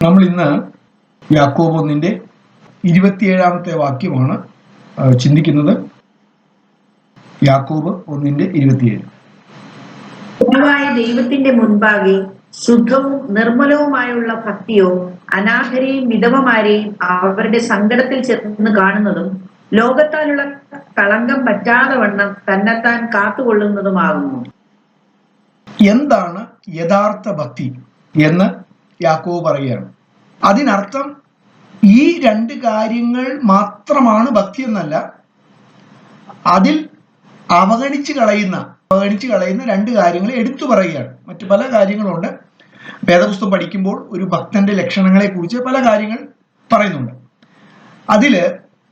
നമ്മൾ ഇന്ന് യാക്കോബ് 1-ന്റെ 27-ാമത്തെ വാക്യമാണ് ചിന്തിക്കുന്നത്. യാക്കോബ് 1-ന്റെ 27. ദൈവത്തിന്റെ മുൻപാകെ ശുദ്ധവും നിർമ്മലവുമായുള്ള ഭക്തിയോ അനാഥരെയും വിധവമാരെയും അവരുടെ സങ്കടത്തിൽ ചെന്ന് കാണുന്നതും ലോകത്താലുള്ള കളങ്കം പറ്റാതെ വണ്ണം തന്നെത്താൻ കാത്തുകൊള്ളുന്നതുമാകുന്നു. എന്താണ് യഥാർത്ഥ ഭക്തി എന്ന് യാക്കോബ് പറയുകയാണ്. അതിനർത്ഥം ഈ രണ്ട് കാര്യങ്ങൾ മാത്രമാണ് ഭക്തി എന്നല്ല, അതിൽ അവഗണിച്ച് കളയുന്ന രണ്ട് കാര്യങ്ങൾ എടുത്തു പറയുകയാണ്. മറ്റു പല കാര്യങ്ങളുണ്ട്. വേദപുസ്തകം പഠിക്കുമ്പോൾ ഒരു ഭക്തന്റെ ലക്ഷണങ്ങളെ കുറിച്ച് പല കാര്യങ്ങൾ പറയുന്നുണ്ട്. അതില്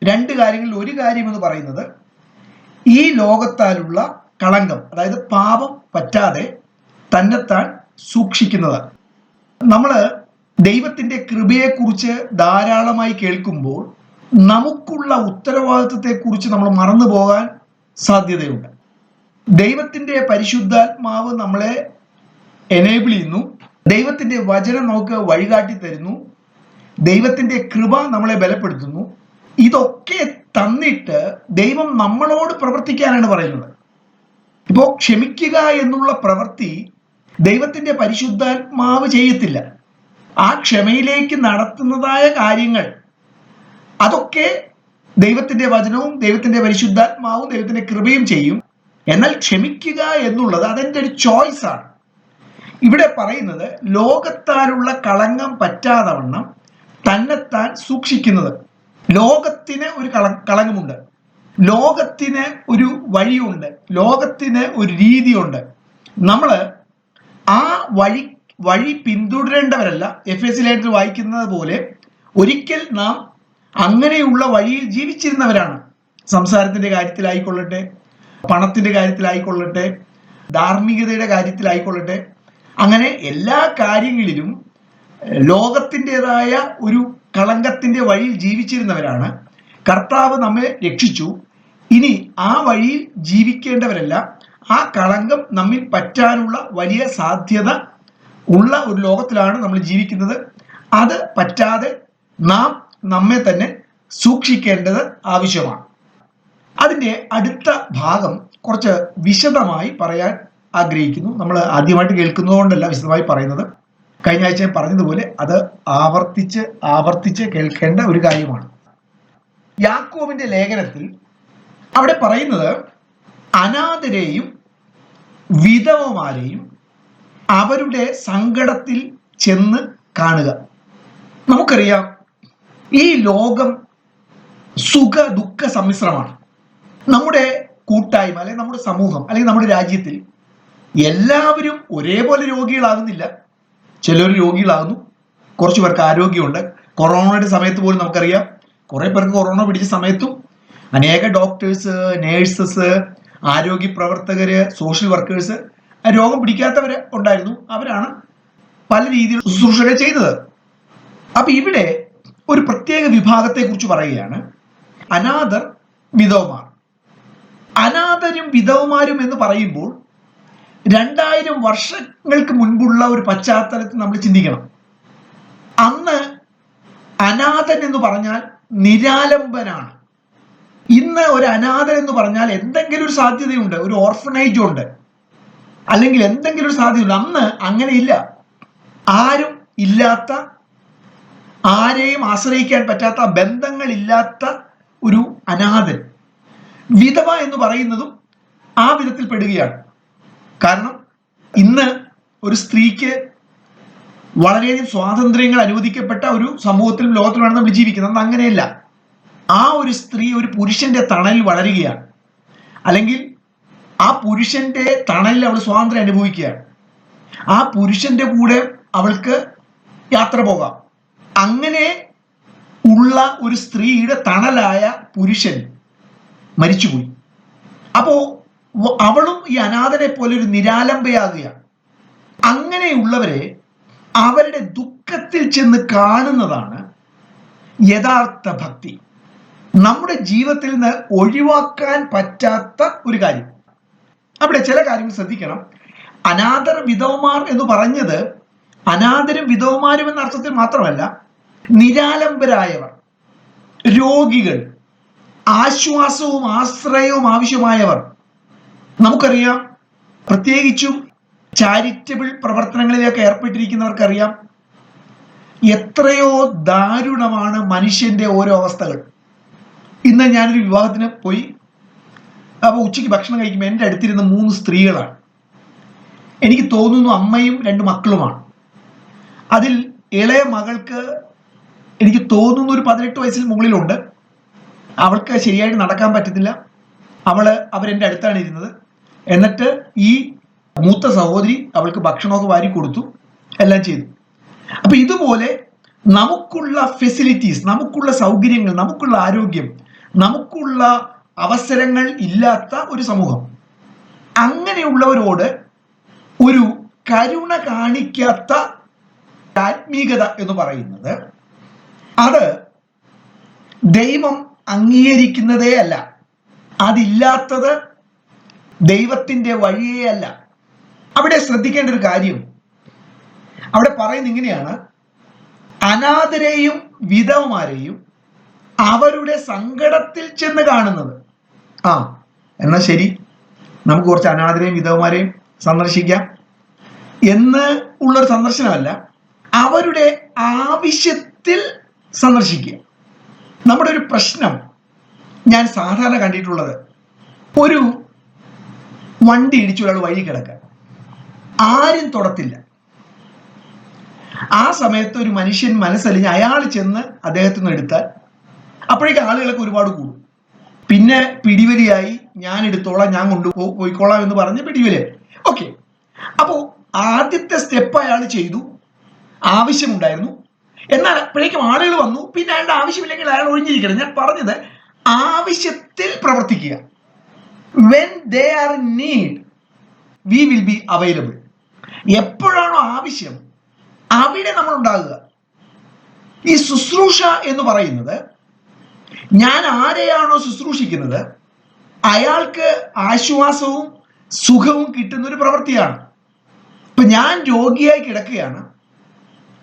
രണ്ട് കാര്യങ്ങളിൽ ഒരു കാര്യം എന്ന് പറയുന്നത് ഈ ലോകത്താലുള്ള കളങ്കം, അതായത് പാപം പറ്റാതെ തന്നെത്താൻ സൂക്ഷിക്കുന്നതാണ്. നമ്മള് ദൈവത്തിന്റെ കൃപയെക്കുറിച്ച് ധാരാളമായി കേൾക്കുമ്പോൾ നമുക്കുള്ള ഉത്തരവാദിത്വത്തെക്കുറിച്ച് നമ്മൾ മറന്നു പോകാൻ സാധ്യതയുണ്ട്. ദൈവത്തിന്റെ പരിശുദ്ധാത്മാവ് നമ്മളെ എനേബിൾ ചെയ്യുന്നു, ദൈവത്തിന്റെ വചനം നമുക്ക് വഴികാട്ടി തരുന്നു, ദൈവത്തിന്റെ കൃപ നമ്മളെ ബലപ്പെടുത്തുന്നു. ഇതൊക്കെ തന്നിട്ട് ദൈവം നമ്മളോട് പ്രവർത്തിക്കാനാണ് പറയുന്നത്. ഇപ്പോ ക്ഷമിക്കുക എന്നുള്ള പ്രവൃത്തി ദൈവത്തിന്റെ പരിശുദ്ധാത്മാവ് ചെയ്യത്തില്ല. ആ ക്ഷമയിലേക്ക് നടത്തുന്നതായ കാര്യങ്ങൾ അതൊക്കെ ദൈവത്തിന്റെ വചനവും ദൈവത്തിന്റെ പരിശുദ്ധാത്മാവും ദൈവത്തിന്റെ കൃപയും ചെയ്യും. എന്നാൽ ക്ഷമിക്കുക എന്നുള്ളത് അതെന്റെ ഒരു ചോയ്സ് ആണ്. ഇവിടെ പറയുന്നത് ലോകത്താലുള്ള കളങ്കം പറ്റാതെ വണ്ണം തന്നെത്താൻ സൂക്ഷിക്കുന്നത്. ലോകത്തിന് ഒരു കളങ്കമുണ്ട്, ലോകത്തിന് ഒരു വഴിയുണ്ട്, ലോകത്തിന് ഒരു രീതിയുണ്ട്. നമ്മൾ ആ വഴി പിന്തുടരേണ്ടവരല്ല. എഫേസ്യ ലേഖനത്തിൽ വായിക്കുന്നത് പോലെ ഒരിക്കൽ നാം അങ്ങനെയുള്ള വഴിയിൽ ജീവിച്ചിരുന്നവരാണ്. സംസാരത്തിന്റെ കാര്യത്തിലായിക്കൊള്ളട്ടെ, പണത്തിന്റെ കാര്യത്തിലായിക്കൊള്ളട്ടെ, ധാർമ്മികതയുടെ കാര്യത്തിലായിക്കൊള്ളട്ടെ, അങ്ങനെ എല്ലാ കാര്യങ്ങളിലും ലോകത്തിൻ്റെതായ ഒരു കളങ്കത്തിന്റെ വഴിയിൽ ജീവിച്ചിരുന്നവരാണ്. കർത്താവ് നമ്മെ രക്ഷിച്ചു. ഇനി ആ വഴിയിൽ ജീവിക്കേണ്ടവരല്ല. ആ കളങ്കം നമ്മിൽ പറ്റാനുള്ള വലിയ സാധ്യത ഉള്ള ഒരു ലോകത്തിലാണ് നമ്മൾ ജീവിക്കുന്നത്. അത് പറ്റാതെ നാം നമ്മെ തന്നെ സൂക്ഷിക്കേണ്ടത് ആവശ്യമാണ്. അതിൻ്റെ അടുത്ത ഭാഗം കുറച്ച് വിശദമായി പറയാൻ ആഗ്രഹിക്കുന്നു. നമ്മൾ ആദ്യമായിട്ട് കേൾക്കുന്നതുകൊണ്ടല്ല വിശദമായി പറയുന്നത്. കഴിഞ്ഞ ആഴ്ച ഞാൻ പറഞ്ഞതുപോലെ അത് ആവർത്തിച്ച് കേൾക്കേണ്ട ഒരു കാര്യമാണ്. യാക്കോബിന്റെ ലേഖനത്തിൽ അവിടെ പറയുന്നത് അനാഥരെയും വിധവമാരെയും അവരുടെ സങ്കടത്തിൽ ചെന്ന് കാണുക. നമുക്കറിയാം, ഈ ലോകം സുഖ ദുഃഖ സമ്മിശ്രമാണ്. നമ്മുടെ കൂട്ടായ്മ അല്ലെങ്കിൽ നമ്മുടെ സമൂഹം അല്ലെങ്കിൽ നമ്മുടെ രാജ്യത്തിൽ എല്ലാവരും ഒരേപോലെ രോഗികളാകുന്നില്ല. ചിലർ രോഗികളാകുന്നു, കുറച്ചു പേർക്ക് ആരോഗ്യമുണ്ട്. കൊറോണയുടെ സമയത്ത് പോലും നമുക്കറിയാം, കുറെ പേർക്ക് കൊറോണ പിടിച്ച സമയത്തും അനേക ഡോക്ടേഴ്സ്, നേഴ്സസ്, ആരോഗ്യ പ്രവർത്തകര്, സോഷ്യൽ വർക്കേഴ്സ് രോഗം പിടിക്കാത്തവര് ഉണ്ടായിരുന്നു. അവരാണ് പല രീതിയിൽ ശുശ്രൂഷകൾ ചെയ്തത്. അപ്പൊ ഇവിടെ ഒരു പ്രത്യേക വിഭാഗത്തെ കുറിച്ച് പറയുകയാണ്, അനാഥർ, വിധവമാർ. അനാഥരും വിധവമാരും എന്ന് പറയുമ്പോൾ 2000 വർഷങ്ങൾക്ക് മുൻപുള്ള ഒരു പശ്ചാത്തലത്തിൽ നമ്മൾ ചിന്തിക്കണം. അന്ന് അനാഥൻ എന്ന് പറഞ്ഞാൽ നിരാലംബനാണ്. ഇന്ന് ഒരു അനാഥൻ എന്ന് പറഞ്ഞാൽ എന്തെങ്കിലും ഒരു സാധ്യതയുണ്ട്, ഒരു ഓർഫനേജ് ഉണ്ട്, അല്ലെങ്കിൽ എന്തെങ്കിലും ഒരു സാധ്യതയുണ്ട്. അന്ന് അങ്ങനെയില്ല. ആരും ഇല്ലാത്ത, ആരെയും ആശ്രയിക്കാൻ പറ്റാത്ത, ബന്ധങ്ങളില്ലാത്ത ഒരു അനാഥൻ. വിധവ എന്ന് പറയുന്നതും ആ വിധത്തിൽ പെടുകയാണ്. കാരണം ഇന്ന് ഒരു സ്ത്രീക്ക് വളരെയധികം സ്വാതന്ത്ര്യങ്ങൾ അനുവദിക്കപ്പെട്ട ഒരു സമൂഹത്തിലും ലോകത്തിലുമാണ് നമ്മൾ ജീവിക്കുന്നത്. അന്ന് അങ്ങനെയല്ല. ആ ഒരു സ്ത്രീ ഒരു പുരുഷന്റെ തണലിൽ വളരുകയാണ്, അല്ലെങ്കിൽ ആ പുരുഷന്റെ തണലിൽ അവൾ സ്വാതന്ത്ര്യം അനുഭവിക്കുകയാണ്. ആ പുരുഷന്റെ കൂടെ അവൾക്ക് യാത്ര പോകാം. അങ്ങനെ ഉള്ള ഒരു സ്ത്രീയുടെ തണലായ പുരുഷൻ മരിച്ചുപോയി. അപ്പോ അവളും ഈ അനാഥനെ പോലെ ഒരു നിരാലംബയാകുകയാണ്. അങ്ങനെയുള്ളവരെ അവരുടെ ദുഃഖത്തിൽ ചെന്ന് കാണുന്നതാണ് യഥാർത്ഥ ഭക്തി. നമ്മുടെ ജീവിതത്തിൽ നിന്ന് ഒഴിവാക്കാൻ പറ്റാത്ത ഒരു കാര്യം. അവിടെ ചില കാര്യങ്ങൾ ശ്രദ്ധിക്കണം. അനാഥർ, വിധവമാർ എന്ന് പറഞ്ഞത് അനാഥരും വിധവമാരും എന്ന അർത്ഥത്തിൽ മാത്രമല്ല, നിരാലംബരായവർ, രോഗികൾ, ആശ്വാസവും ആശ്രയവും ആവശ്യമായവർ. നമുക്കറിയാം, പ്രത്യേകിച്ചും ചാരിറ്റബിൾ പ്രവർത്തനങ്ങളിലൊക്കെ ഏർപ്പെട്ടിരിക്കുന്നവർക്കറിയാം എത്രയോ ദാരുണമാണ് മനുഷ്യന്റെ ഓരോ അവസ്ഥകൾ. ഇന്ന് ഞാനൊരു വിവാഹത്തിന് പോയി. അപ്പോൾ ഉച്ചയ്ക്ക് ഭക്ഷണം കഴിക്കുമ്പോൾ എൻ്റെ അടുത്തിരുന്ന 3 സ്ത്രീകളാണ്. എനിക്ക് തോന്നുന്നു അമ്മയും 2 മക്കളുമാണ്. അതിൽ ഇളയ മകൾക്ക് എനിക്ക് തോന്നുന്നു ഒരു 18 വയസ്സിന് മുകളിലുണ്ട്. അവൾക്ക് ശരിയായിട്ട് നടക്കാൻ പറ്റത്തില്ല. അവരെൻ്റെ അടുത്താണ് ഇരുന്നത്. എന്നിട്ട് ഈ മൂത്ത സഹോദരി അവൾക്ക് ഭക്ഷണമൊക്കെ വാരി കൊടുത്തു, എല്ലാം ചെയ്തു. അപ്പൊ ഇതുപോലെ നമുക്കുള്ള ഫെസിലിറ്റീസ്, നമുക്കുള്ള സൗകര്യങ്ങൾ, നമുക്കുള്ള ആരോഗ്യം, നമുക്കുള്ള അവസരങ്ങൾ ഇല്ലാത്ത ഒരു സമൂഹം, അങ്ങനെയുള്ളവരോട് ഒരു കരുണ കാണിക്കാത്ത ആത്മീകത എന്ന് പറയുന്നത് അത് ദൈവം അംഗീകരിക്കുന്നതേ അല്ല. അതില്ലാത്തത് ദൈവത്തിന്റെ വഴിയേ അല്ല. അവിടെ ശ്രദ്ധിക്കേണ്ട ഒരു കാര്യം, അവിടെ പറയുന്നത് ഇങ്ങനെയാണ്: അനാഥരെയും വിധവമാരെയും അവരുടെ സങ്കടത്തിൽ ചെന്ന് കാണുന്നത്. എന്നാ ശരി, നമുക്ക് കുറച്ച് അനാഥരെയും വിധവമാരെയും സന്ദർശിക്കാം എന്ന് ഉള്ളൊരു സന്ദർശനമല്ല, അവരുടെ ആവശ്യത്തിൽ സന്ദർശിക്കുക. നമ്മുടെ ഒരു പ്രശ്നം ഞാൻ സാധാരണ കണ്ടിട്ടുള്ളത്, ഒരു വണ്ടി ഇടിച്ചു ഒരാൾ വഴി കിടക്കുക, ആരും തൊടത്തില്ല. ആ സമയത്ത് ഒരു മനുഷ്യൻ മനസ്സലിഞ്ഞ് അയാൾ ചെന്ന് അദ്ദേഹത്തിൽ നിന്ന് എടുത്താൽ അപ്പോഴേക്ക് ആളുകളൊക്കെ ഒരുപാട് കൂടും. പിന്നെ പിടിവലിയായി, ഞാൻ എടുത്തോളാം, ഞാൻ പോയിക്കോളാം എന്ന് പറഞ്ഞ് പിടിവലിയായി. ഓക്കെ, അപ്പോൾ ആദ്യത്തെ സ്റ്റെപ്പ് അയാൾ ചെയ്തു, ആവശ്യമുണ്ടായിരുന്നു. എന്നാൽ അപ്പോഴേക്കും ആളുകൾ വന്നു. പിന്നെ അയാളുടെ ആവശ്യമില്ലെങ്കിൽ അയാൾ ഒഴിഞ്ഞിരിക്കണം. ഞാൻ പറഞ്ഞത് ആവശ്യത്തിൽ പ്രവർത്തിക്കുക. When they are in need, we will be available. എപ്പോഴാണോ ആവശ്യം അവിടെ നമ്മൾ ഉണ്ടാകുക. ഈ ശുശ്രൂഷ എന്ന് പറയുന്നത്, ഞാൻ ആരെയാണോ ശുശ്രൂഷിക്കുന്നത് അയാൾക്ക് ആശ്വാസവും സുഖവും കിട്ടുന്ന ഒരു പ്രവൃത്തിയാണ്. ഇപ്പൊ ഞാൻ രോഗിയായി കിടക്കുകയാണ്.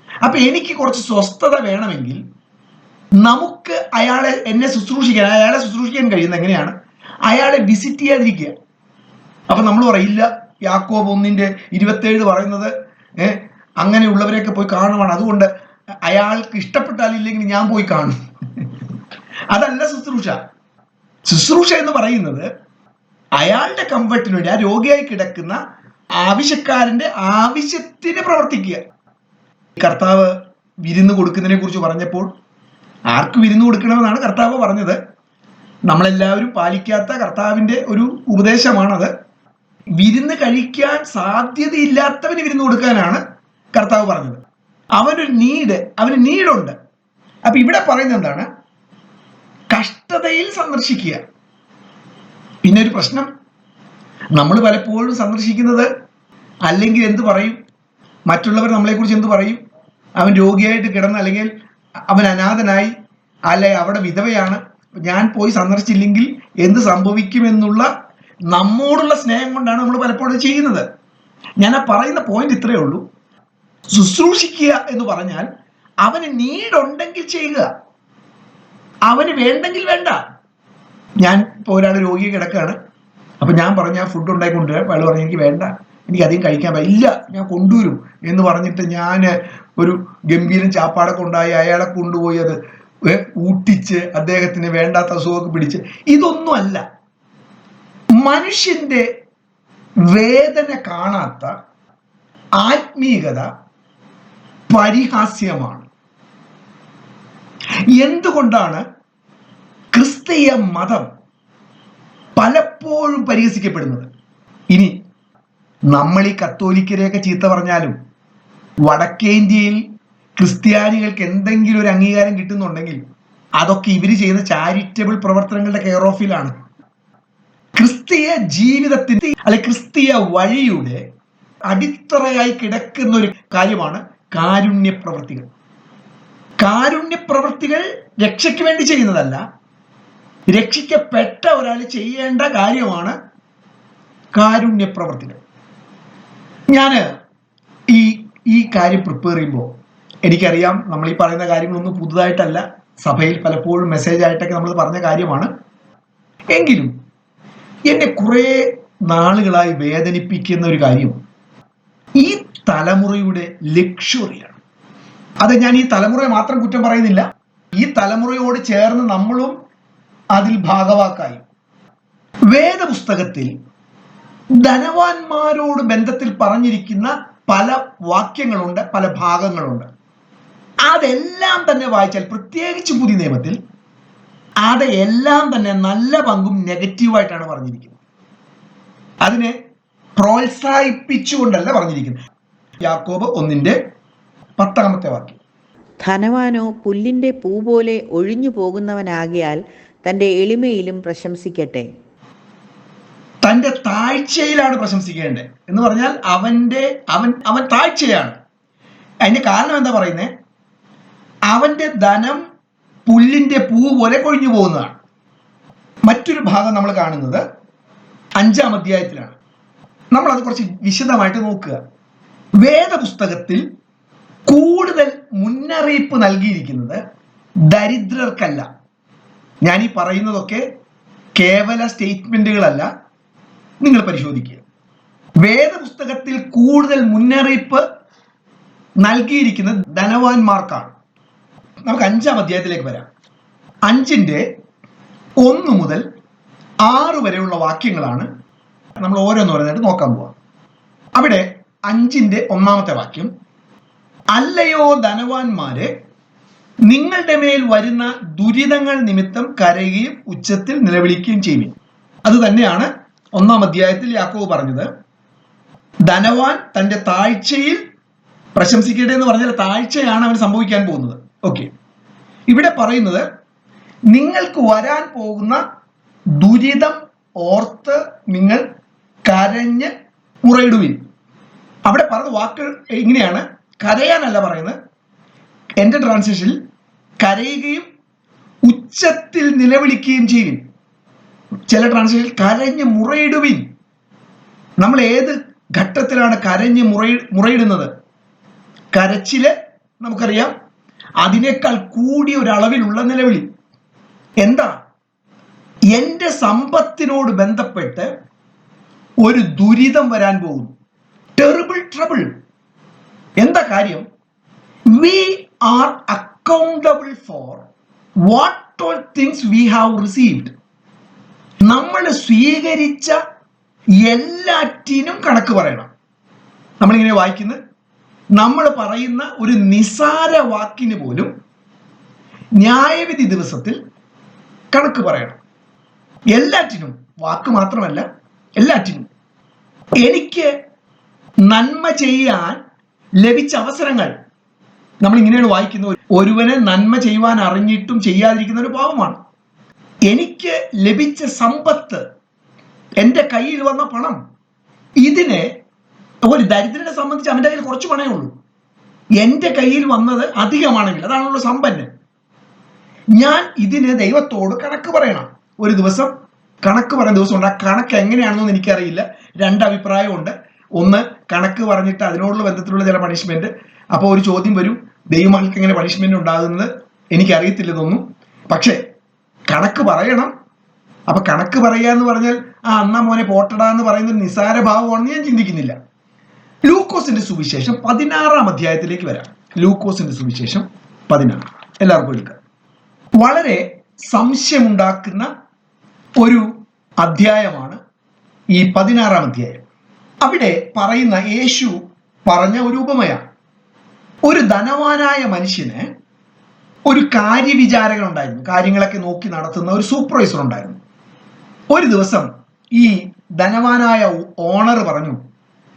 അപ്പൊ എനിക്ക് കുറച്ച് സ്വസ്ഥത വേണമെങ്കിൽ നമുക്ക് അയാളെ ശുശ്രൂഷിക്കാൻ കഴിയുന്നത് എങ്ങനെയാണ്? അയാളെ വിസിറ്റ് ചെയ്യാതിരിക്കുക. അപ്പൊ നമ്മൾ പറയില്ല, യാക്കോബ് 1:27 പറയുന്നത് അങ്ങനെയുള്ളവരെയൊക്കെ പോയി കാണുവാണ്, അതുകൊണ്ട് അയാൾക്ക് ഇഷ്ടപ്പെട്ടാലില്ലെങ്കിൽ ഞാൻ പോയി കാണും. അതല്ല ശുശ്രൂഷ. ശുശ്രൂഷ എന്ന് പറയുന്നത് അയാളുടെ കംഫർട്ടിന് വേണ്ടി, ആ രോഗിയായി കിടക്കുന്ന ആവശ്യക്കാരന്റെ ആവശ്യത്തിന് പ്രവർത്തിക്കുക. കർത്താവ് വിരുന്ന് കൊടുക്കുന്നതിനെ കുറിച്ച് പറഞ്ഞപ്പോൾ ആർക്ക് വിരുന്ന് കൊടുക്കണമെന്നാണ് കർത്താവ് പറഞ്ഞത്. നമ്മളെല്ലാവരും പാലിക്കാത്ത കർത്താവിന്റെ ഒരു ഉപദേശമാണത്. വിരുന്ന് കഴിക്കാൻ സാധ്യതയില്ലാത്തവന് വിരുന്ന് കൊടുക്കാനാണ് കർത്താവ് പറഞ്ഞത്. അവന് നീഡുണ്ട്. അപ്പൊ ഇവിടെ പറയുന്നത് എന്താണ്? കഷ്ടതയിൽ സന്ദർശിക്കുക. പിന്നെ ഒരു പ്രശ്നം, നമ്മൾ പലപ്പോഴും സന്ദർശിക്കുന്നത്, അല്ലെങ്കിൽ എന്ത് പറയും, മറ്റുള്ളവർ നമ്മളെക്കുറിച്ച് എന്ത് പറയും? അവൻ രോഗിയായിട്ട് കിടന്ന്, അല്ലെങ്കിൽ അവൻ അനാഥനായി, അല്ലെ അവിടെ വിധവയാണ്, ഞാൻ പോയി സന്ദർശിച്ചില്ലെങ്കിൽ എന്ത് സംഭവിക്കുമെന്നുള്ള നമ്മോടുള്ള സ്നേഹം കൊണ്ടാണ് നമ്മൾ പലപ്പോഴും ചെയ്യുന്നത്. ഞാൻ ആ പറയുന്ന പോയിന്റ് ഇത്രയേ ഉള്ളൂ. ശുശ്രൂഷിക്കുക എന്ന് പറഞ്ഞാൽ അവന് നീഡുണ്ടെങ്കിൽ ചെയ്യുക, അവന് വേണ്ടെങ്കിൽ വേണ്ട. ഞാൻ ഇപ്പോൾ ഒരാൾ രോഗിയെ കിടക്കുകയാണ്, അപ്പൊ ഞാൻ പറഞ്ഞ ഫുഡ് ഉണ്ടാക്കി കൊണ്ടുവരാം. അയാൾ പറഞ്ഞു എനിക്ക് വേണ്ട, എനിക്ക് അധികം കഴിക്കാൻ പറ്റില്ല, ഞാൻ കൊണ്ടുവരും എന്ന് പറഞ്ഞിട്ട് ഞാൻ ഒരു ഗംഭീരം ചാപ്പാടൊക്കെ ഉണ്ടായി അയാളെ കൊണ്ടുപോയി അത് ഊട്ടിച്ച് അദ്ദേഹത്തിന് വേണ്ടാത്ത അസുഖമൊക്കെ പിടിച്ച്, ഇതൊന്നും അല്ല. മനുഷ്യന്റെ വേദന കാണാത്ത ആത്മീകത പരിഹാസ്യമാണ്. എന്തുകൊണ്ടാണ് ക്രിസ്തീയ മതം പലപ്പോഴും പരിഹസിക്കപ്പെടുന്നത്? ഇനി നമ്മൾ ഈ കത്തോലിക്കരെയൊക്കെ ചീത്ത പറഞ്ഞാലും വടക്കേ ഇന്ത്യയിൽ ക്രിസ്ത്യാനികൾക്ക് എന്തെങ്കിലും ഒരു അംഗീകാരം കിട്ടുന്നുണ്ടെങ്കിൽ അതൊക്കെ ഇവര് ചെയ്യുന്ന ചാരിറ്റബിൾ പ്രവർത്തനങ്ങളുടെ കെയർ ഓഫിലാണ്. ക്രിസ്തീയ ജീവിതത്തിന്റെ അല്ലെ ക്രിസ്തീയ വഴിയുടെ അടിത്തറയായി കിടക്കുന്ന ഒരു കാര്യമാണ് കാരുണ്യ പ്രവൃത്തികൾ. കാരുണ്യ പ്രവൃത്തികൾ രക്ഷയ്ക്ക് വേണ്ടി ചെയ്യുന്നതല്ല, രക്ഷിക്കപ്പെട്ട ഒരാൾ ചെയ്യേണ്ട കാര്യമാണ് കാരുണ്യ പ്രവൃത്തികൾ. ഞാൻ ഈ ഈ കാര്യം പ്രിപ്പയർ ചെയ്യുമ്പോൾ എനിക്കറിയാം നമ്മൾ ഈ പറയുന്ന കാര്യങ്ങളൊന്നും പുതുതായിട്ടല്ല, സഭയിൽ പലപ്പോഴും മെസ്സേജ് ആയിട്ടൊക്കെ നമ്മൾ പറഞ്ഞ കാര്യമാണ്. എങ്കിലും എന്നെ കുറേ നാളുകളായി വേദനിപ്പിക്കുന്ന ഒരു കാര്യം ഈ തലമുറയുടെ ലക്ഷറിയാണ്. അത് ഞാൻ ഈ തലമുറയെ മാത്രം കുറ്റം പറയുന്നില്ല, ഈ തലമുറയോട് ചേർന്ന് നമ്മളും അതിൽ ഭാഗവാക്കായി. വേദപുസ്തകത്തിൽ ധനവാന്മാരോട് ബന്ധത്തിൽ പറഞ്ഞിരിക്കുന്ന പല വാക്യങ്ങളുണ്ട്, പല ഭാഗങ്ങളുണ്ട്. അതെല്ലാം തന്നെ വായിച്ചാൽ, പ്രത്യേകിച്ച് പുതിയ നിയമത്തിൽ, അതെല്ലാം തന്നെ നല്ല പങ്കും നെഗറ്റീവായിട്ടാണ് പറഞ്ഞിരിക്കുന്നത്. അതിനെ പ്രോത്സാഹിപ്പിച്ചുകൊണ്ടല്ല പറഞ്ഞിരിക്കുന്നത്. യാക്കോബ് 1:10 വാക്യം, ധനവാനോ പുല്ലിന്റെ പൂ പോലെ ഒഴിഞ്ഞു പോകുന്നവനാകിയാൽ തന്റെ എളിമയിലും പ്രശംസിക്കട്ടെ. തന്റെ താഴ്ചയിലാണ് പ്രശംസിക്കേണ്ടത് എന്ന് പറഞ്ഞാൽ അവൻ താഴ്ചയാണ്. അതിന്റെ കാരണം എന്താ പറയുന്നത്? അവന്റെ ധനം പുല്ലിന്റെ പൂ പോലെ കൊഴിഞ്ഞു പോകുന്നതാണ്. മറ്റൊരു ഭാഗം നമ്മൾ കാണുന്നത് 5-ാം അധ്യായത്തിലാണ്. നമ്മൾ അത് കുറച്ച് വിശദമായിട്ട് നോക്കുക. വേദപുസ്തകത്തിൽ കൂടുതൽ മുന്നറിയിപ്പ് നൽകിയിരിക്കുന്നത് ദരിദ്രർക്കല്ല. ഞാൻ ഈ പറയുന്നതൊക്കെ കേവല സ്റ്റേറ്റ്മെന്റുകളല്ല, നിങ്ങൾ പരിശോധിക്കുക. വേദപുസ്തകത്തിൽ കൂടുതൽ മുന്നറിയിപ്പ് നൽകിയിരിക്കുന്നത് ധനവാന്മാർക്കാണ്. നമുക്ക് 5-ാം അധ്യായത്തിലേക്ക് വരാം. 5:1 മുതൽ 6 വരെയുള്ള വാക്യങ്ങളാണ് നമ്മൾ ഓരോന്നോരോന്നായിട്ട് നോക്കാൻ പോവാം. അവിടെ 5:1 വാക്യം, അല്ലയോ ധനവാന്മാരെ, നിങ്ങളുടെ മേൽ വരുന്ന ദുരിതങ്ങൾ നിമിത്തം കരയുകയും ഉച്ചത്തിൽ നിലവിളിക്കുകയും ചെയ്യും. അത് തന്നെയാണ് 1-ാം അധ്യായത്തിൽ യാക്കോബ് പറഞ്ഞത്. ധനവാൻ തന്റെ താഴ്ചയിൽ പ്രശംസിക്കട്ടെ എന്ന് പറഞ്ഞാൽ താഴ്ചയാണ് അവന് സംഭവിക്കാൻ പോകുന്നത്. ഓക്കെ, ഇവിടെ പറയുന്നത് നിങ്ങൾക്ക് വരാൻ പോകുന്ന ദുരിതം ഓർത്ത് നിങ്ങൾ കരഞ്ഞ് മുറയിടുവിൻ. അവിടെ പറഞ്ഞ വാക്കുകൾ ഇങ്ങനെയാണ്, കരയാനല്ല പറയുന്നത്. എൻ്റെ ട്രാൻസ്ലേഷനിൽ കരയുകയും ഉച്ചത്തിൽ നിലവിളിക്കുകയും ചെയ്യും. ചില ട്രാൻസ്ലേഷനിൽ കരഞ്ഞ് മുറയിടുവിൻ. നമ്മൾ ഏത് ഘട്ടത്തിലാണ് കരഞ്ഞ് മുറയിടുന്നത്? കരച്ചില് നമുക്കറിയാം, അതിനേക്കാൾ കൂടിയ ഒരളവിലുള്ള നിലവിളി. എന്താ? എൻ്റെ സമ്പത്തിനോട് ബന്ധപ്പെട്ട് ഒരു ദുരിതം വരാൻ പോകുന്നു. Terrible trouble. എന്താ കാര്യം? We are accountable for what all things we have received. നമ്മൾ സ്വീകരിച്ച എല്ലാറ്റിനും കണക്ക് പറയണം. നമ്മളിങ്ങനെ വായിക്കുന്നത്, നമ്മൾ പറയുന്ന ഒരു നിസാര വാക്കിന് പോലും ന്യായവിധി ദിവസത്തിൽ കണക്ക് പറയണം. എല്ലാറ്റിനും, വാക്ക് മാത്രമല്ല, എല്ലാറ്റിനും. എനിക്ക് നന്മ ചെയ്യാൻ ലഭിച്ച അവസരങ്ങൾ, നമ്മൾ ഇങ്ങനെയാണ് വായിക്കുന്നത്, ഒരുവന് നന്മ ചെയ്യുവാൻ അറിഞ്ഞിട്ടും ചെയ്യാതിരിക്കുന്ന ഒരു പാവമാണ്. എനിക്ക് ലഭിച്ച സമ്പത്ത്, എൻ്റെ കയ്യിൽ വന്ന പണം, ഇതിനെ ഒരു ദരിദ്രനെ സംബന്ധിച്ച് അവൻ്റെ കയ്യിൽ കുറച്ച് പണമേ ഉള്ളൂ. എൻ്റെ കയ്യിൽ വന്നത് അധികമാണെങ്കിൽ അതാണല്ലോ സമ്പന്നൻ. ഞാൻ ഇതിന് ദൈവത്തോട് കണക്ക് പറയണം. ഒരു ദിവസം കണക്ക് പറയുന്ന ദിവസമുണ്ട്. ആ കണക്ക് എങ്ങനെയാണെന്നൊന്നും എനിക്കറിയില്ല. 2 അഭിപ്രായമുണ്ട്. ഒന്ന്, കണക്ക് പറഞ്ഞിട്ട് അതിനോടുള്ള ബന്ധത്തിലുള്ള ചില പണിഷ്മെന്റ്. അപ്പോൾ ഒരു ചോദ്യം വരും, ദൈവമക്കൾക്ക് എങ്ങനെ പണിഷ്മെന്റ് ഉണ്ടാകുന്നത് എനിക്കറിയത്തില്ലെന്നൊന്നും. പക്ഷേ കണക്ക് പറയണം. അപ്പൊ കണക്ക് പറയുക എന്ന് പറഞ്ഞാൽ അന്നാ മോനെ പോട്ടടാ എന്ന് പറയുന്ന ഒരു നിസാര ഭാവമാണെന്ന് ഞാൻ ചിന്തിക്കുന്നില്ല. ലൂക്കോസിന്റെ സുവിശേഷം 16-ാം അധ്യായത്തിലേക്ക് വരാം. ലൂക്കോസിന്റെ സുവിശേഷം 16. എല്ലാവർക്കും എടുക്കാം. വളരെ സംശയമുണ്ടാക്കുന്ന ഒരു അധ്യായമാണ് ഈ 16-ാം അധ്യായം. അവിടെ പറയുന്ന യേശു പറഞ്ഞ ഒരു ഉപമയാണ്. ഒരു ധനവാനായ മനുഷ്യന് ഒരു കാര്യവിചാരകൻ ഉണ്ടായിരുന്നു. കാര്യങ്ങളൊക്കെ നോക്കി നടത്തുന്ന ഒരു സൂപ്പർവൈസർ ഉണ്ടായിരുന്നു. ഒരു ദിവസം ഈ ധനവാനായ ഓണർ പറഞ്ഞു,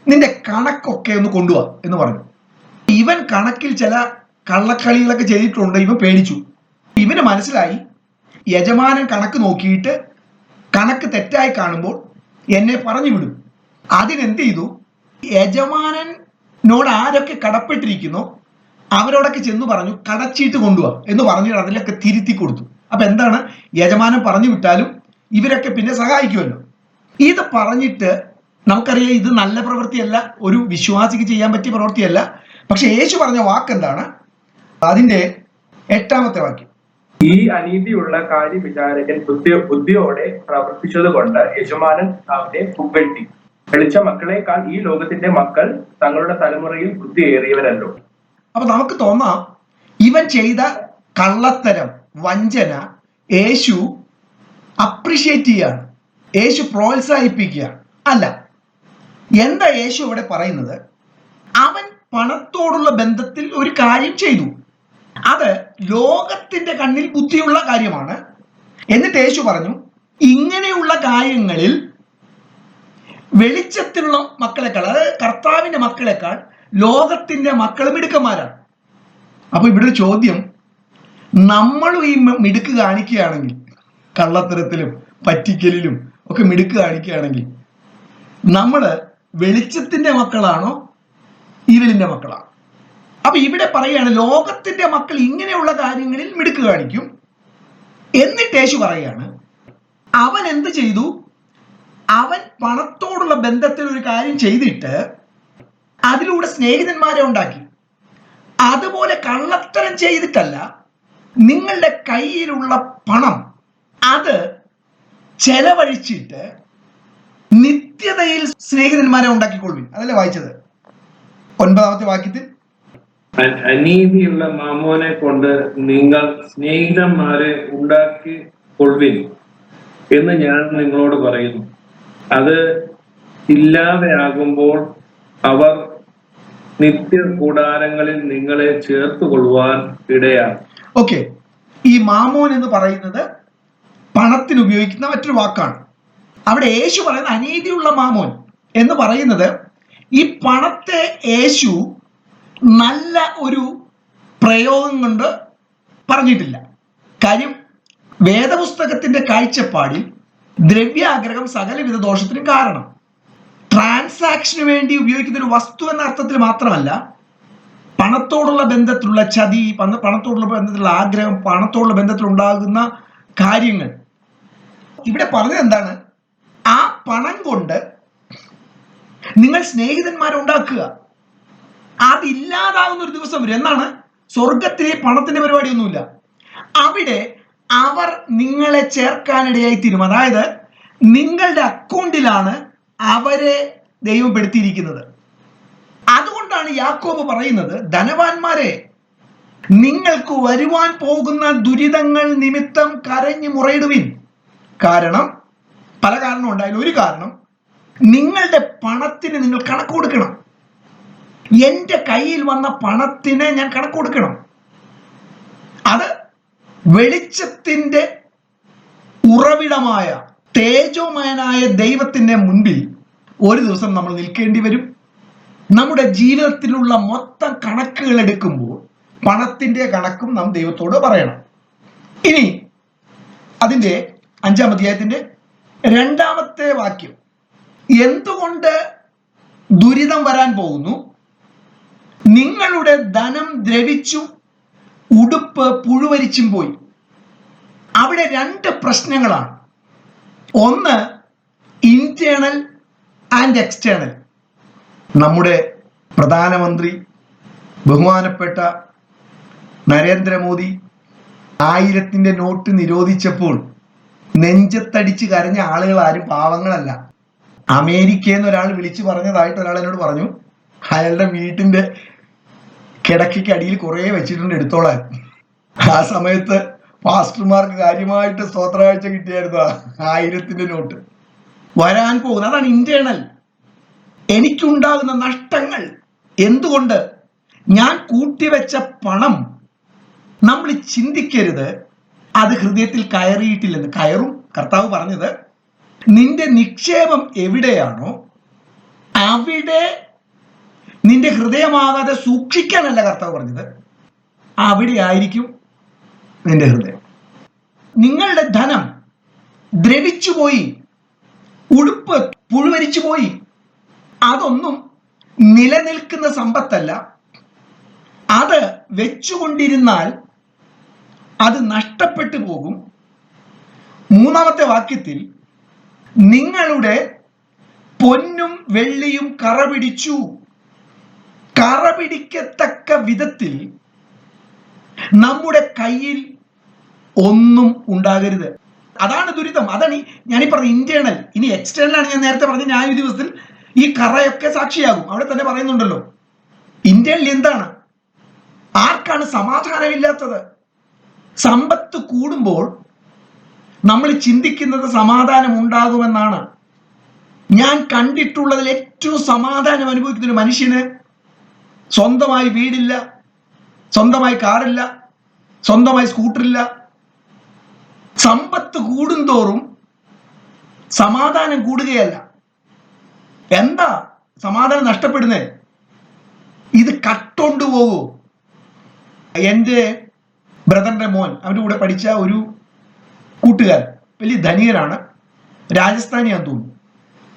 നിന്റെ കണക്കൊക്കെ ഒന്ന് കൊണ്ടുപോവാ എന്ന് പറഞ്ഞു. ഇവൻ കണക്കിൽ ചില കള്ളക്കളികളൊക്കെ ചെയ്തിട്ടുണ്ട്. ഇവൻ പേടിച്ചു. ഇവന് മനസ്സിലായി, യജമാനൻ കണക്ക് നോക്കിയിട്ട് കണക്ക് തെറ്റായി കാണുമ്പോൾ എന്നെ പറഞ്ഞു വിടും. അതിനെന്ത് ചെയ്തു? യജമാനനോട് ആരൊക്കെ കടപ്പെട്ടിരിക്കുന്നോ അവരോടൊക്കെ ചെന്ന് പറഞ്ഞു, കടച്ചീട്ട് കൊണ്ടുപോവാ എന്ന് പറഞ്ഞിട്ട് അതിലൊക്കെ തിരുത്തി കൊടുത്തു. അപ്പൊ എന്താണ്? യജമാനൻ പറഞ്ഞു വിട്ടാലും ഇവരൊക്കെ പിന്നെ സഹായിക്കുമല്ലോ. ഇത് പറഞ്ഞിട്ട് നമുക്കറിയാം, ഇത് നല്ല പ്രവൃത്തിയല്ല, ഒരു വിശ്വാസിക്ക് ചെയ്യാൻ പറ്റിയ പ്രവൃത്തിയല്ല. പക്ഷെ യേശു പറഞ്ഞ വാക്ക് എന്താണ്? അതിന്റെ 8-ാമത്തെ വാക്യം. ഈ അനീതിയുള്ള കാര്യവിചാരകൻ ബുദ്ധിയോടെ പ്രവർത്തിച്ചത് കൊണ്ട് യജമാനൻ അവനെ പുകഴ്ത്തി. വെളിച്ച മക്കളെക്കാൾ ഈ ലോകത്തിന്റെ മക്കൾ തങ്ങളുടെ തലമുറയിൽ ബുദ്ധിയേറിയവരല്ലോ. അപ്പൊ നമുക്ക് തോന്നാം ഇവൻ ചെയ്ത കള്ളത്തരം, വഞ്ചന യേശു അപ്രിഷിയേറ്റ് ചെയ്യാണ്, യേശു പ്രോത്സാഹിപ്പിക്കുകയാണ്. അല്ല, എന്താ യേശു ഇവിടെ പറയുന്നത്? അവൻ പണത്തോടുള്ള ബന്ധത്തിൽ ഒരു കാര്യം ചെയ്തു, അത് ലോകത്തിന്റെ കണ്ണിൽ ബുദ്ധിയുള്ള കാര്യമാണ്. എന്നിട്ട് യേശു പറഞ്ഞു, ഇങ്ങനെയുള്ള കാര്യങ്ങളിൽ വെളിച്ചത്തിലുള്ള മക്കളെക്കാൾ, അതായത് കർത്താവിന്റെ മക്കളെക്കാൾ ലോകത്തിന്റെ മക്കളും മിടുക്കന്മാരാണ്. അപ്പൊ ഇവിടെ ഒരു ചോദ്യം, നമ്മളും ഈ മിടുക്ക് കാണിക്കുകയാണെങ്കിൽ, കള്ളത്തരത്തിലും പറ്റിക്കലിലും ഒക്കെ മിടുക്ക് കാണിക്കുകയാണെങ്കിൽ, നമ്മള് വെളിച്ചത്തിന്റെ മക്കളാണോ ഇരുളിന്റെ മക്കളാണോ? അപ്പൊ ഇവിടെ പറയുകയാണ്, ലോകത്തിന്റെ മക്കൾ ഇങ്ങനെയുള്ള കാര്യങ്ങളിൽ മിടുക്ക് കാണിക്കും. എന്നിട്ട് യേശു പറയാണ്, അവൻ എന്ത് ചെയ്തു? അവൻ പണത്തോടുള്ള ബന്ധത്തിൽ ഒരു കാര്യം ചെയ്തിട്ട് അതിലൂടെ സ്നേഹിതന്മാരെ ഉണ്ടാക്കി. അതുപോലെ കള്ളത്തരം ചെയ്തിട്ടല്ല, നിങ്ങളുടെ കയ്യിലുള്ള പണം അത് ചെലവഴിച്ചിട്ട് നിത്യതയിൽ സ്നേഹിതന്മാരെ ഉണ്ടാക്കിക്കൊള്ളുവിൻ. അതല്ലേ വായിച്ചത് 9-ാമത്തെ വാക്യത്തിൽ? അനീതിയുള്ള മാമോനെ കൊണ്ട് നിങ്ങൾ സ്നേഹിതന്മാരെ ഉണ്ടാക്കി കൊള്ളുവിൻ എന്ന് ഞാൻ നിങ്ങളോട് പറയുന്നു. അത് ഇല്ലാതെയാകുമ്പോൾ അവർ നിത്യ കൂടാരങ്ങളിൽ നിങ്ങളെ ചേർത്ത് കൊള്ളുവാൻ ഇടയാണ്. ഓക്കെ, ഈ മാമോൻ എന്ന് പറയുന്നത് പണത്തിന് ഉപയോഗിക്കുന്ന മറ്റൊരു വാക്കാണ്. അവിടെ യേശു പറയുന്ന അനീതിയുള്ള മാമോൻ എന്ന് പറയുന്നത്, ഈ പണത്തെ യേശു നല്ല ഒരു പ്രയോഗം കൊണ്ട് പറഞ്ഞിട്ടില്ല. കാര്യം വേദപുസ്തകത്തിന്റെ കാഴ്ചപ്പാടിൽ ദ്രവ്യാഗ്രഹം സകലവിധ ദോഷത്തിനും കാരണം. ട്രാൻസാക്ഷന് വേണ്ടി ഉപയോഗിക്കുന്ന ഒരു വസ്തു എന്ന അർത്ഥത്തിൽ മാത്രമല്ല, പണത്തോടുള്ള ബന്ധത്തിലുള്ള ചതി, പണത്തോടുള്ള ബന്ധത്തിലുള്ള ആഗ്രഹം, പണത്തോടുള്ള ബന്ധത്തിലുണ്ടാകുന്ന കാര്യങ്ങൾ. ഇവിടെ പറഞ്ഞത് എന്താണ്? ആ പണം കൊണ്ട് നിങ്ങൾ സ്നേഹിതന്മാരെ ഉണ്ടാക്കുക. അതില്ലാതാവുന്ന ഒരു ദിവസം വരും. എന്നാണ്? സ്വർഗത്തിലെ പണത്തിന്റെ പരിപാടിയൊന്നുമില്ല. അവിടെ അവർ നിങ്ങളെ ചേർക്കാനിടയായി തീരും. അതായത് നിങ്ങളുടെ അക്കൗണ്ടിലാണ് അവരെ ദൈവപ്പെടുത്തിയിരിക്കുന്നത്. അതുകൊണ്ടാണ് യാക്കോബ് പറയുന്നത്, ധനവാന്മാരെ, നിങ്ങൾക്ക് വരുവാൻ പോകുന്ന ദുരിതങ്ങൾ നിമിത്തം കരഞ്ഞു മുറയിടുവിൻ. കാരണം പല കാരണം ഉണ്ടായാലും ഒരു കാരണം, നിങ്ങളുടെ പണത്തിന് നിങ്ങൾ കണക്ക് കൊടുക്കണം. എൻ്റെ കയ്യിൽ വന്ന പണത്തിന് ഞാൻ കണക്ക് കൊടുക്കണം. അത് വെളിച്ചത്തിന്റെ ഉറവിടമായ തേജോമയനായ ദൈവത്തിന്റെ മുൻപിൽ ഒരു ദിവസം നമ്മൾ നിൽക്കേണ്ടി വരും. നമ്മുടെ ജീവിതത്തിലുള്ള മൊത്തം കണക്കുകൾ എടുക്കുമ്പോൾ പണത്തിന്റെ കണക്കും നാം ദൈവത്തോട് പറയണം. ഇനി അതിന്റെ 5-ാം അധ്യായത്തിന്റെ 2-ാമത്തെ വാക്യം, എന്തുകൊണ്ട് ദുരിതം വരാൻ പോകുന്നു? നിങ്ങളുടെ ധനം ദ്രവിച്ചു, ഉടുപ്പ് പുഴുവരിച്ചും പോയി. അവിടെ 2 പ്രശ്നങ്ങളാണ്. ഒന്ന് ഇന്റേണൽ ആൻഡ് എക്സ്റ്റേണൽ. നമ്മുടെ പ്രധാനമന്ത്രി ബഹുമാനപ്പെട്ട നരേന്ദ്രമോദി 1000-ന്റെ നോട്ട് നിരോധിച്ചപ്പോൾ നെഞ്ചത്തടിച്ച് കരഞ്ഞ ആളുകൾ ആരും പാവങ്ങളല്ല. അമേരിക്കയിൽ നിന്ന് ഒരാൾ വിളിച്ചു പറഞ്ഞതായിട്ട് ഒരാൾ എന്നോട് പറഞ്ഞു, അയാളുടെ വീട്ടിന്റെ കിടക്കയ്ക്ക് അടിയിൽ കുറെ വെച്ചിട്ടുണ്ട്, എടുത്തോളാൻ. ആ സമയത്ത് പാസ്റ്റർമാർക്ക് കാര്യമായിട്ട് സ്തോത്രകാഴ്ച കിട്ടിയായിരുന്നു 1000-ന്റെ നോട്ട്. വരാൻ പോകുന്ന അതാണ് ഇന്റേണൽ. എനിക്കുണ്ടാകുന്ന നഷ്ടങ്ങൾ എന്തുകൊണ്ട്? ഞാൻ കൂട്ടിവെച്ച പണം നമ്മൾ ചിന്തിക്കരുത് അത് ഹൃദയത്തിൽ കയറിയിട്ടില്ലെന്ന്. കയറും. കർത്താവ് പറഞ്ഞത്, നിന്റെ നിക്ഷേപം എവിടെയാണോ അവിടെ നിന്റെ ഹൃദയമാകാതെ സൂക്ഷിക്കാനല്ല കർത്താവ് പറഞ്ഞത്, അവിടെ ആയിരിക്കും നിന്റെ ഹൃദയം. നിങ്ങളുടെ ധനം ദ്രവിച്ചുപോയി, ഉടുപ്പ് പുഴുവരിച്ചു പോയി. അതൊന്നും നിലനിൽക്കുന്ന സമ്പത്തല്ല. അത് വെച്ചുകൊണ്ടിരുന്നാൽ അത് നഷ്ടപ്പെട്ടു പോകും. 3-ാമത്തെ വാക്യത്തിൽ, നിങ്ങളുടെ പൊന്നും വെള്ളിയും കറ പിടിച്ചു. കറ പിടിക്കത്തക്ക വിധത്തിൽ നമ്മുടെ കയ്യിൽ ഒന്നും ഉണ്ടാകരുത്. അതാണ് ദുരിതം. അതാണ് ഞാനീ പറഞ്ഞ ഇന്റേണൽ. ഇനി എക്സ്റ്റേണൽ ആണ് ഞാൻ നേരത്തെ പറഞ്ഞ ന്യായ ദിവസത്തിൽ ഈ കറയൊക്കെ സാക്ഷിയാകും. അവിടെ തന്നെ പറയുന്നുണ്ടല്ലോ. ഇന്റേണൽ എന്താണ്? ആർക്കാണ് സമാധാനമില്ലാത്തത്? സമ്പത്ത് കൂടുമ്പോൾ നമ്മൾ ചിന്തിക്കുന്നത് സമാധാനം ഉണ്ടാകുമെന്നാണ്. ഞാൻ കണ്ടിട്ടുള്ളതിൽ ഏറ്റവും സമാധാനം അനുഭവിക്കുന്ന ഒരു മനുഷ്യന് സ്വന്തമായി വീടില്ല, സ്വന്തമായി കാറില്ല, സ്വന്തമായി സ്കൂട്ടറില്ല. സമ്പത്ത് കൂടുന്തോറും സമാധാനം കൂടുകയല്ല. എന്താ സമാധാനം നഷ്ടപ്പെടുന്നേ? ഇത് കട്ടോണ്ടു പോകൂ. എൻ്റെ ബ്രദറിന്റെ മോൻ, അവൻ്റെ കൂടെ പഠിച്ച ഒരു കൂട്ടുകാരൻ വലിയ ധനികനാണ്, രാജസ്ഥാനിയാന്ന് തോന്നുന്നു.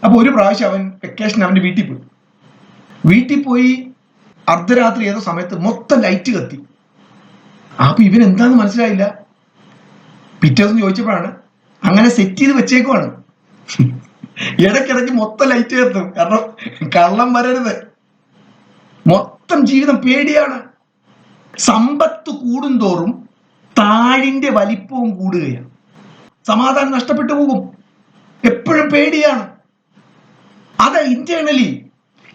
അപ്പൊ ഒരു പ്രാവശ്യം അവൻ വെക്കേഷൻ അവൻ്റെ വീട്ടിൽ പോയി അർദ്ധരാത്രി ഏതോ സമയത്ത് മൊത്തം ലൈറ്റ് കത്തി. അപ്പൊ ഇവൻ എന്താന്ന് മനസ്സിലായില്ല. പിറ്റേ ദിവസം ചോദിച്ചപ്പോഴാണ് അങ്ങനെ സെറ്റ് ചെയ്ത് വെച്ചേക്കുവാണ്. ഇടയ്ക്കിടയ്ക്ക് മൊത്തം ലൈറ്റ് കത്തും, കാരണം കള്ളം വരരുത്. മൊത്തം ജീവിതം പേടിയാണ്. സമ്പത്ത് കൂടുന്തോറും താഴിന്റെ വലിപ്പവും കൂടുകയാണ്. സമാധാനം നഷ്ടപ്പെട്ടു പോകും. എപ്പോഴും പേടിയാണ്. അത് ഇന്റേണലി.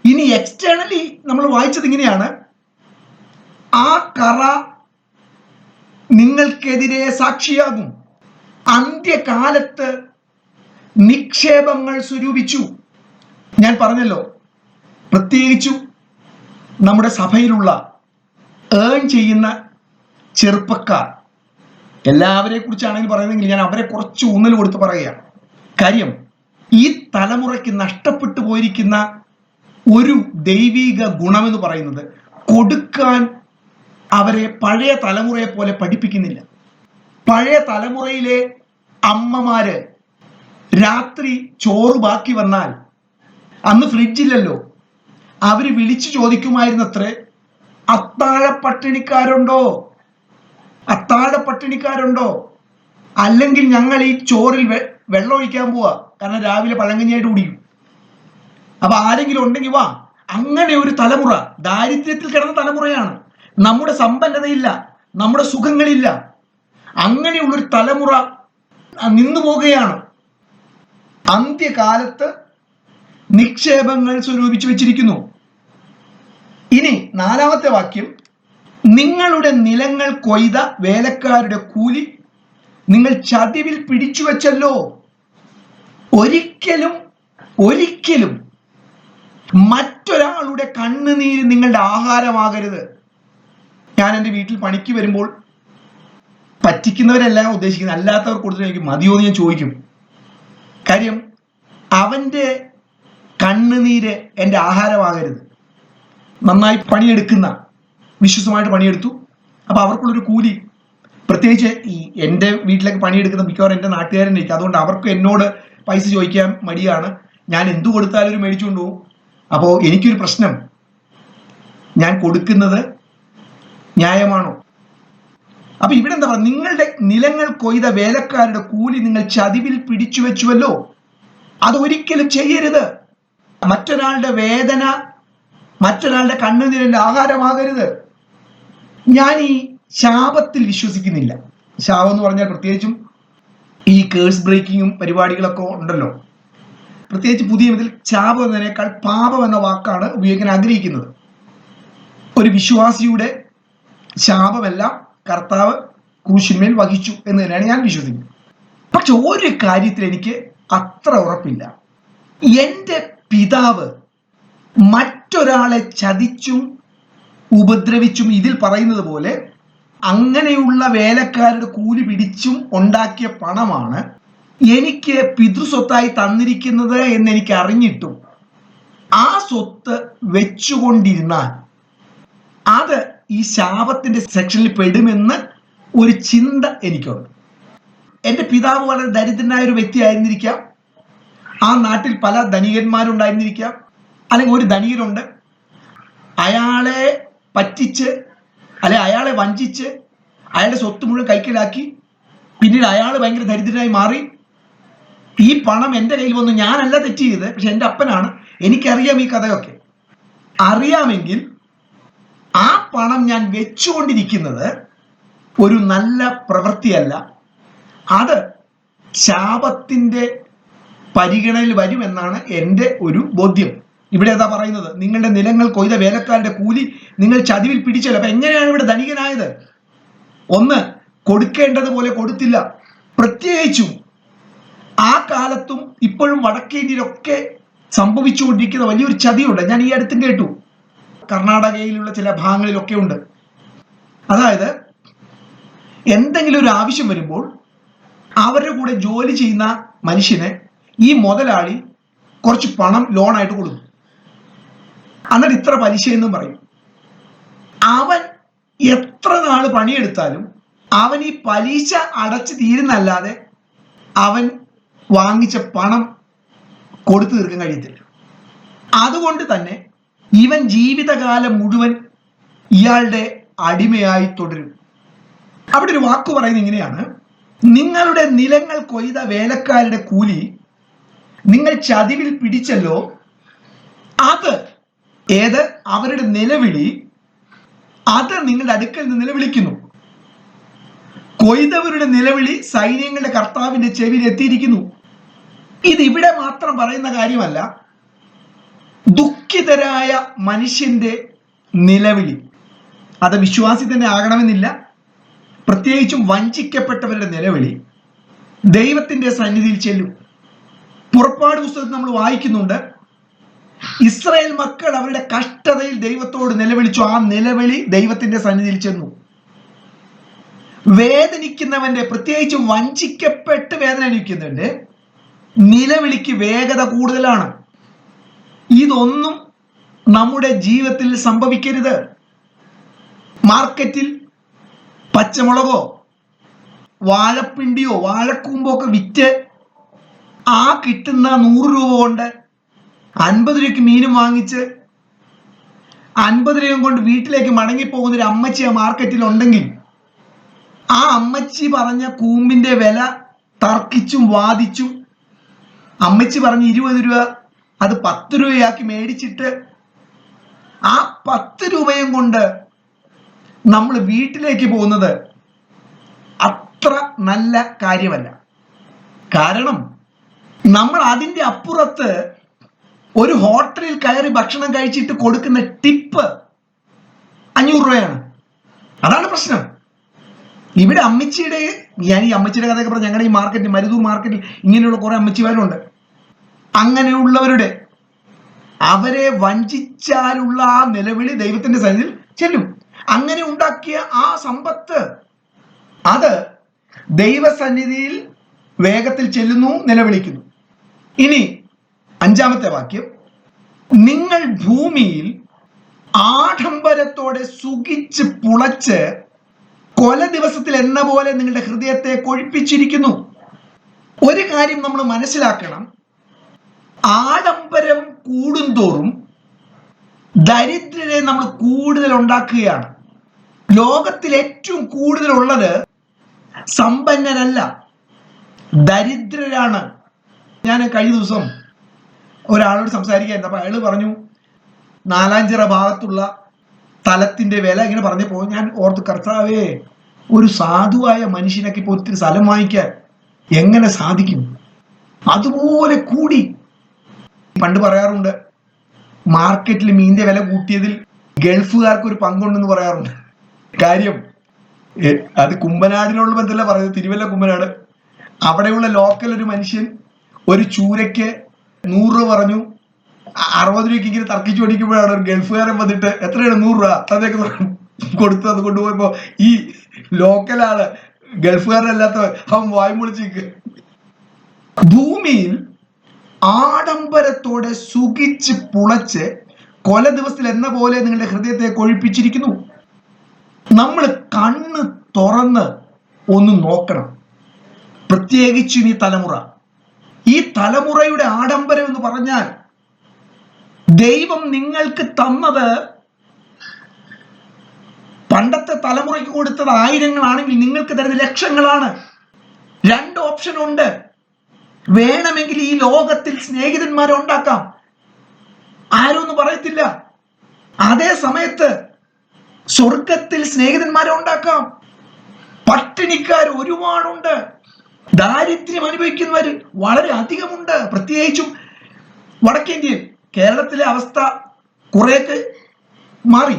ഇനി എക്സ്റ്റേണലി നമ്മൾ വായിച്ചത് ഇങ്ങനെയാണ്: ആ കറ നിങ്ങൾക്കെതിരെ സാക്ഷിയാകും. അന്ത്യകാലത്ത് നിക്ഷേപങ്ങൾ സ്വരൂപിച്ചു. ഞാൻ പറഞ്ഞല്ലോ, പ്രത്യേകിച്ചും നമ്മുടെ സഭയിലുള്ള ഏൺ ചെയ്യുന്ന ചെറുപ്പക്കാർ, എല്ലാവരെ കുറിച്ചാണെങ്കിൽ പറയുന്നെങ്കിൽ ഞാൻ അവരെ കുറച്ച് ഊന്നൽ കൊടുത്ത് പറയുകയാണ്. കാര്യം, ഈ തലമുറയ്ക്ക് നഷ്ടപ്പെട്ടു പോയിരിക്കുന്ന ഒരു ദൈവിക ഗുണമെന്ന് പറയുന്നത് കൊടുക്കാൻ അവരെ പഴയ തലമുറയെ പോലെ പഠിപ്പിക്കുന്നില്ല. പഴയ തലമുറയിലെ അമ്മമാര് രാത്രി ചോറ് ബാക്കി വന്നാൽ, അന്ന് ഫ്രിഡ്ജില്ലല്ലോ, അവര് വിളിച്ചു ചോദിക്കുമായിരുന്നത്രേ, അത്താഴ പട്ടിണിക്കാരുണ്ടോ, അത്താഴ പട്ടിണിക്കാരുണ്ടോ? അല്ലെങ്കിൽ ഞങ്ങൾ ഈ ചോറിൽ വെള്ളം ഒഴിക്കാൻ പോവാ, കാരണം രാവിലെ പഴങ്കഞ്ഞിയായിട്ട് കുടിക്കും. അപ്പൊ ആരെങ്കിലും ഉണ്ടെങ്കിൽ വാ. അങ്ങനെ ഒരു തലമുറ, ദാരിദ്ര്യത്തിൽ കിടന്ന തലമുറയാണ്. നമ്മുടെ സമ്പന്നതയില്ല, നമ്മുടെ സുഖങ്ങളില്ല. അങ്ങനെയുള്ളൊരു തലമുറ നിന്നു പോകുകയാണ്. അന്ത്യകാലത്ത് നിക്ഷേപങ്ങൾ സ്വരൂപിച്ചു വെച്ചിരിക്കുന്നു. ഇനി 4-ാമത്തെ വാക്യം: നിങ്ങളുടെ നിലങ്ങൾ കൊയ്ത വേലക്കാരുടെ കൂലി നിങ്ങൾ ചതിവിൽ പിടിച്ചു വെച്ചല്ലോ. ഒരിക്കലും ഒരിക്കലും മറ്റൊരാളുടെ കണ്ണുനീര് നിങ്ങളുടെ ആഹാരമാകരുത്. ഞാൻ എൻ്റെ വീട്ടിൽ പണിക്ക് വരുമ്പോൾ പറ്റിക്കുന്നവരെല്ലാം ഉദ്ദേശിക്കുന്നത്, അല്ലാത്തവർ കൊടുത്തിട്ട് എനിക്ക് മതിയോ എന്ന് ഞാൻ ചോദിക്കും. കാര്യം, അവൻ്റെ കണ്ണുനീര് എൻ്റെ ആഹാരമാകരുത്. നന്നായി പണിയെടുക്കുന്ന, വിശ്വസമായിട്ട് പണിയെടുത്തു, അപ്പൊ അവർക്കുള്ളൊരു കൂലി. പ്രത്യേകിച്ച് ഈ എൻ്റെ വീട്ടിലേക്ക് പണിയെടുക്കുന്ന മിക്കവാറും എൻ്റെ നാട്ടുകാരനായിരിക്കും. അതുകൊണ്ട് അവർക്ക് എന്നോട് പൈസ ചോദിക്കാൻ മടിയാണ്. ഞാൻ എന്തു കൊടുത്താലും ഒരു മേടിച്ചുകൊണ്ട് പോകും. അപ്പോൾ എനിക്കൊരു പ്രശ്നം, ഞാൻ കൊടുക്കുന്നത് ന്യായമാണോ? അപ്പൊ ഇവിടെ എന്താ പറയുക? നിങ്ങളുടെ നിലങ്ങൾ കൊയ്ത വേലക്കാരുടെ കൂലി നിങ്ങൾ ചതിവിൽ പിടിച്ചു വെച്ചുവല്ലോ. അതൊരിക്കലും ചെയ്യരുത്. മറ്റൊരാളുടെ വേദന, മറ്റൊരാളുടെ കണ്ണുനീരിന്റെ ആഹാരമാകരുത്. ഞാൻ ഈ ശാപത്തിൽ വിശ്വസിക്കുന്നില്ല. ശാപം എന്ന് പറഞ്ഞാൽ പ്രത്യേകിച്ചും ഈ കേഴ്സ് ബ്രേക്കിങ്ങും പരിപാടികളൊക്കെ ഉണ്ടല്ലോ. പ്രത്യേകിച്ച് പുതിയ ഇതിൽ ശാപം എന്നതിനേക്കാൾ പാപം എന്ന വാക്കാണ് ഉപയോഗിക്കാൻ ആഗ്രഹിക്കുന്നത്. ഒരു വിശ്വാസിയുടെ ശാപമെല്ലാം കർത്താവ് ക്രൂശിന്മേൽ വഹിച്ചു എന്ന് തന്നെയാണ് ഞാൻ വിശ്വസിക്കുന്നത്. പക്ഷെ ഒരു കാര്യത്തിൽ എനിക്ക് അത്ര ഉറപ്പില്ല. എൻ്റെ പിതാവ് മറ്റൊരാളെ ചതിച്ചും ഉപദ്രവിച്ചും, ഇതിൽ പറയുന്നത് പോലെ അങ്ങനെയുള്ള വേലക്കാരുടെ കൂലി പിടിച്ചും ഉണ്ടാക്കിയ പണമാണ് എനിക്ക് പിതൃസ്വത്തായി തന്നിരിക്കുന്നത് എന്ന് എനിക്ക് അറിഞ്ഞിട്ടും ആ സ്വത്ത് വെച്ചുകൊണ്ടിരുന്നാൽ അത് ഈ ശാപത്തിന്റെ സെക്ഷനിൽ പെടുമെന്ന് ഒരു ചിന്ത എനിക്കുണ്ട്. എൻ്റെ പിതാവ് വളരെ ദരിദ്രനായ ഒരു വ്യക്തി ആയിരുന്നിരിക്കാം. ആ നാട്ടിൽ പല ധനികന്മാരുണ്ടായിരുന്നിരിക്കാം. അല്ലെങ്കിൽ ഒരു ധനികനുണ്ട്, അയാളെ പറ്റിച്ച് അല്ലെ അയാളെ വഞ്ചിച്ച് അയാളുടെ സ്വത്ത് മുഴുവൻ കൈക്കലാക്കി പിന്നീട് അയാൾ ഭയങ്കര ദരിദ്രനായി മാറി. ഈ പണം എൻ്റെ കയ്യിൽ വന്നു. ഞാനല്ല തെറ്റ് ചെയ്തത്, പക്ഷെ എൻ്റെ അപ്പനാണ്. എനിക്കറിയാം ഈ കഥയൊക്കെ. അറിയാമെങ്കിൽ ആ പണം ഞാൻ വെച്ചുകൊണ്ടിരിക്കുന്നത് ഒരു നല്ല പ്രവൃത്തിയല്ല, അത് ശാപത്തിന്റെ പരിഗണനയിൽ വരുമെന്നാണ് എൻ്റെ ഒരു ബോധ്യം. ഇവിടെ എന്താ പറയുന്നത്? നിങ്ങളുടെ നിലങ്ങൾ കൊയ്ത വേലക്കാരുടെ കൂലി നിങ്ങൾ ചതിവിൽ പിടിച്ചല്ലോ. അപ്പൊ എങ്ങനെയാണ് ഇവിടെ ധനികനായത്? ഒന്ന്, കൊടുക്കേണ്ടതുപോലെ കൊടുത്തില്ല. പ്രത്യേകിച്ചും ആ കാലത്തും ഇപ്പോഴും വടക്കേ ഇന്ത്യയിലൊക്കെ സംഭവിച്ചുകൊണ്ടിരിക്കുന്ന വലിയൊരു ചതിയുണ്ട്. ഞാൻ ഈ അടുത്തും കേട്ടു, കർണാടകയിലുള്ള ചില ഭാഗങ്ങളിലൊക്കെ ഉണ്ട്. അതായത് എന്തെങ്കിലും ഒരു ആവശ്യം വരുമ്പോൾ അവരുടെ കൂടെ ജോലി ചെയ്യുന്ന മനുഷ്യന് ഈ മുതലാളി കുറച്ച് പണം ലോണായിട്ട് കൊടുക്കും. എന്നിട്ട് ഇത്ര പലിശ എന്നും പറയും. അവൻ എത്ര നാള് പണിയെടുത്താലും അവൻ ഈ പലിശ അടച്ചു തീരുന്നല്ലാതെ അവൻ വാങ്ങിച്ച പണം കൊടുത്തു തീർക്കാൻ കഴിയത്തില്ല. അതുകൊണ്ട് തന്നെ ഇവൻ ജീവിതകാലം മുഴുവൻ ഇയാളുടെ അടിമയായി തുടരും. അവിടെ ഒരു വാക്ക് പറയുന്നത് ഇങ്ങനെയാണ്: നിങ്ങളുടെ നിലങ്ങൾ കൊയ്ത വേലക്കാരുടെ കൂലി നിങ്ങൾ ചതിവിൽ പിടിച്ചല്ലോ. അത് ഏത്? അവരുടെ നിലവിളി, അത് നിങ്ങളുടെ അടുക്കൽ നിന്ന് നിലവിളിക്കുന്നു. കൊയ്തവരുടെ നിലവിളി സൈന്യങ്ങളുടെ കർത്താവിന്റെ ചെവിയിൽ എത്തിയിരിക്കുന്നു. ഇത് ഇവിടെ മാത്രം പറയുന്ന കാര്യമല്ല, ദുഃഖിതരായ മനുഷ്യന്റെ നിലവിളി, അത് വിശ്വാസി തന്നെ ആകണമെന്നില്ല, പ്രത്യേകിച്ചും വഞ്ചിക്കപ്പെട്ടവരുടെ നിലവിളി ദൈവത്തിന്റെ സന്നിധിയിൽ ചെല്ലും. പുറപ്പാട് പുസ്തകത്തിൽ നമ്മൾ വായിക്കുന്നുണ്ട്, ഇസ്രായേൽ മക്കൾ അവരുടെ കഷ്ടതയിൽ ദൈവത്തോട് നിലവിളിച്ചു. ആ നിലവിളി ദൈവത്തിന്റെ സന്നിധിയിൽ ചെന്നു. വേദനിക്കുന്നവന്റെ, പ്രത്യേകിച്ചും വഞ്ചിക്കപ്പെട്ട് വേദന അനുഭവിക്കുന്നവന്റെ നിലവിളിക്ക് വേഗത കൂടുതലാണ്. ഇതൊന്നും നമ്മുടെ ജീവിതത്തിൽ സംഭവിക്കരുത്. മാർക്കറ്റിൽ പച്ചമുളകോ വാഴപ്പിണ്ടിയോ വാഴക്കൂമ്പോ ഒക്കെ വിറ്റ് ആ കിട്ടുന്ന 100 രൂപ കൊണ്ട് 50 രൂപയ്ക്ക് മീനും വാങ്ങിച്ച് 50 രൂപ കൊണ്ട് വീട്ടിലേക്ക് മടങ്ങിപ്പോകുന്ന ഒരു അമ്മച്ചി ആ മാർക്കറ്റിൽ ഉണ്ടെങ്കിൽ, ആ അമ്മച്ചി പറഞ്ഞ കൂമ്പിന്റെ വില തർക്കിച്ചും വാദിച്ചും അമ്മച്ചി പറഞ്ഞ് 20 രൂപ അത് 10 രൂപയാക്കി മേടിച്ചിട്ട് ആ 10 രൂപയും കൊണ്ട് നമ്മൾ വീട്ടിലേക്ക് പോകുന്നത് അത്ര നല്ല കാര്യമല്ല. കാരണം നമ്മൾ അതിൻ്റെ അപ്പുറത്ത് ഒരു ഹോട്ടലിൽ കയറി ഭക്ഷണം കഴിച്ചിട്ട് കൊടുക്കുന്ന ടിപ്പ് 500 രൂപയാണ്. അതാണ് പ്രശ്നം. ഇവിടെ അമ്മച്ചിയുടെ, ഞാൻ ഈ അമ്മച്ചിയുടെ കഥയൊക്കെ പറഞ്ഞ ഞങ്ങളുടെ ഈ മാർക്കറ്റിൽ, മരുതൂർ മാർക്കറ്റിൽ ഇങ്ങനെയുള്ള കുറെ അമ്മച്ചിമാരുണ്ട്. അങ്ങനെയുള്ളവരുടെ, അവരെ വഞ്ചിച്ചാലുള്ള ആ നിലവിളി ദൈവത്തിന്റെ സന്നിധിയിൽ ചെല്ലും. അങ്ങനെ ഉണ്ടാക്കിയ ആ സമ്പത്ത് അത് ദൈവസന്നിധിയിൽ വേഗത്തിൽ ചെല്ലുന്നു, നിലവിളിക്കുന്നു. ഇനി 5-ാമത്തെ വാക്യം, നിങ്ങൾ ഭൂമിയിൽ ആഡംബരത്തോടെ സുഖിച്ച് പുളച്ച് കൊല ദിവസത്തിൽ എന്ന പോലെ നിങ്ങളുടെ ഹൃദയത്തെ കൊഴിപ്പിച്ചിരിക്കുന്നു. ഒരു കാര്യം നമ്മൾ മനസ്സിലാക്കണം, ആഡംബരം കൂടുന്തോറും ദരിദ്രരെ നമ്മൾ കൂടുതൽ ഉണ്ടാക്കുകയാണ്. ലോകത്തിൽ ഏറ്റവും കൂടുതലുള്ളത് സമ്പന്നരല്ല, ദരിദ്രരാണ്. ഞാൻ കഴിഞ്ഞ ദിവസം ഒരാളോട് സംസാരിക്കായിരുന്നു. അപ്പൊ അയാള് പറഞ്ഞു, നാലാഞ്ചിറ ഭാഗത്തുള്ള സ്ഥലത്തിന്റെ വില ഇങ്ങനെ പറഞ്ഞപ്പോ ഞാൻ ഓർത്ത്, കർത്താവേ, ഒരു സാധുവായ മനുഷ്യനൊക്കെ ഇപ്പൊ ഒത്തിരി സ്ഥലം വാങ്ങിക്കാൻ എങ്ങനെ സാധിക്കും? അതുപോലെ കൂടി. പണ്ട് പറയാറുണ്ട്, മാർക്കറ്റിൽ മീനിന്റെ വില കൂട്ടിയതിൽ ഗൾഫുകാർക്ക് ഒരു പങ്കുണ്ടെന്ന് പറയാറുണ്ട്. കാര്യം അത് കുമ്പനാടിനുള്ള ബന്ധമല്ല പറയുന്നത്, തിരുവല്ല കുമ്പനാട്. അവിടെയുള്ള ലോക്കൽ ഒരു മനുഷ്യൻ ഒരു ചൂരയ്ക്ക് 100 രൂപ പറഞ്ഞു, 60 രൂപയ്ക്ക് ഇങ്ങനെ തർക്കിച്ചു പഠിക്കുമ്പോഴാണ് ഒരു ഗൾഫുകാരൻ വന്നിട്ട് എത്രയാണ് 100 രൂപ അതൊക്കെ കൊടുത്തു. അത് കൊണ്ടുപോയപ്പോ ഈ ലോക്കലാണ്, ഗൾഫുകാരനല്ലാത്തവൻ, അവൻ വായ്മൊളിച്ച് ഭൂമിയിൽ ആഡംബരത്തോടെ സുഖിച്ച് പുളച്ച് കൊല ദിവസത്തിൽ എന്ന പോലെ നിങ്ങളുടെ ഹൃദയത്തെ കൊഴിപ്പിച്ചിരിക്കുന്നു. നമ്മൾ കണ്ണ് തുറന്ന് ഒന്ന് നോക്കണം. പ്രത്യേകിച്ചും ഈ തലമുറ, ഈ തലമുറയുടെ ആഡംബരം എന്ന് പറഞ്ഞാൽ, ദൈവം നിങ്ങൾക്ക് തന്നത്, പണ്ടത്തെ തലമുറയ്ക്ക് കൊടുത്തത് 1000-ങ്ങളാണെങ്കിൽ നിങ്ങൾക്ക് തരുന്ന ലക്ഷങ്ങളാണ്. 2 ഓപ്ഷൻ ഉണ്ട്. വേണമെങ്കിൽ ഈ ലോകത്തിൽ സ്നേഹിതന്മാരെ ഉണ്ടാക്കാം, ആരും ഒന്നും പറയത്തില്ല. അതേ സമയത്ത് സ്വർഗത്തിൽ സ്നേഹിതന്മാരെ ഉണ്ടാക്കാം. പട്ടിണിക്കാർ ഒരുപാടുണ്ട്. ദാരിദ്ര്യം അനുഭവിക്കുന്നവർ വളരെ അധികമുണ്ട്. പ്രത്യേകിച്ചും വടക്കേന്ത്യയിൽ. കേരളത്തിലെ അവസ്ഥ കുറേയൊക്കെ മാറി,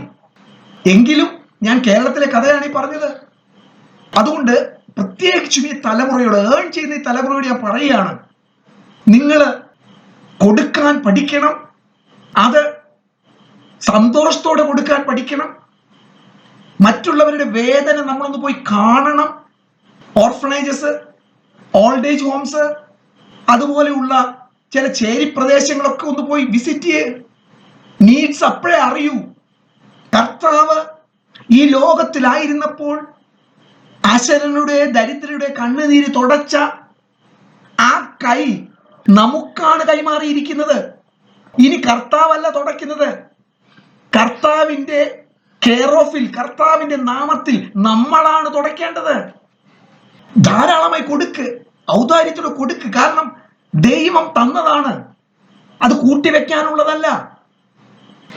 എങ്കിലും ഞാൻ കേരളത്തിലെ കഥയാണ് ഈ പറഞ്ഞത്. അതുകൊണ്ട് പ്രത്യേകിച്ചും ഈ തലമുറയോട്, ഏൺ ചെയ്യുന്ന ഈ തലമുറയോട് ഞാൻ പറയുകയാണ്, നിങ്ങൾ കൊടുക്കാൻ പഠിക്കണം. അത് സന്തോഷത്തോടെ കൊടുക്കാൻ പഠിക്കണം. മറ്റുള്ളവരുടെ വേദന നമ്മളൊന്ന് പോയി കാണണം. ഓർഫനേജസ്, ഓൾഡ് ഏജ് ഹോംസ്, അതുപോലെയുള്ള ചില ചേരി പ്രദേശങ്ങളൊക്കെ ഒന്ന് പോയി വിസിറ്റ് ചെയ്യേ. നീഡ്സ് അപ്പോഴേ അറിയൂ. കർത്താവ് ഈ ലോകത്തിലായിരുന്നപ്പോൾ അശരണരുടെ, ദരിദ്രരുടെ കണ്ണുനീര് തുടച്ച ആ കൈ നമുക്കാണ് കൈമാറിയിരിക്കുന്നത്. ഇനി കർത്താവല്ല തുടയ്ക്കുന്നത്. കർത്താവിന്റെ കെയർ ഓഫിൽ, കർത്താവിന്റെ നാമത്തിൽ നമ്മളാണ് തുടയ്ക്കേണ്ടത്. ധാരാളമായി കൊടുക്ക്, ഔദാര്യത്തോടെ കൊടുക്ക്. കാരണം ദൈവം തന്നതാണ്, അത് കൂട്ടിവെക്കാനുള്ളതല്ല.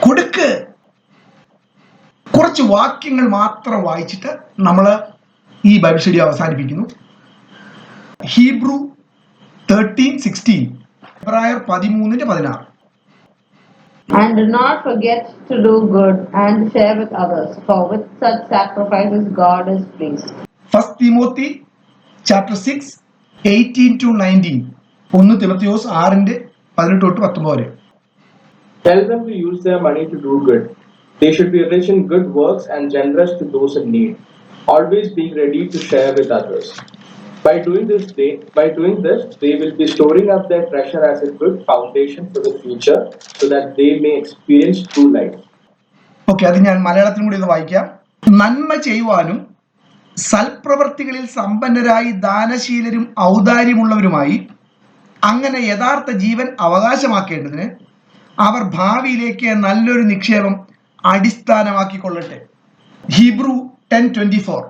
കൊടുക്ക്. കുറച്ച് വാക്യങ്ങൾ മാത്രം വായിച്ചിട്ട് നമ്മൾ ഈ ബൈബിൾ സ്റ്റഡി അവസാനിപ്പിക്കുന്നു. ഹീബ്രു 13:16, എബ്രായർ 13:16. And do not forget to do good and share with others, for with such sacrifices God is pleased. 1 Timothy chapter 6, 18-19. 1 തിമോഥെയോസ് 6:18-19 വരെ. Tell them to use their money to do good. They should be rich in good works and generous to those in need, always being ready to share with others. By doing this, they will be storing up their treasure as a good foundation for the future, so that they may experience true life. Okay, അത് ഞാൻ മലയാളത്തിലും കൂടി ഒന്ന് വായിക്കാം. നന്മ ചെയ്യുവാനും സൽപ്രവർത്തികളിൽ സമ്പന്നരായി ദാനശീലരും ഔദാര്യമുള്ളവരുമായി അങ്ങനെ യഥാർത്ഥ ജീവൻ അവകാശമാക്കേണ്ടതിന് അവർ ഭാവിയിലേക്ക് നല്ലൊരു നിക്ഷേപം അടിസ്ഥാനമാക്കിക്കൊള്ളട്ടെ. Hebrew 10:24.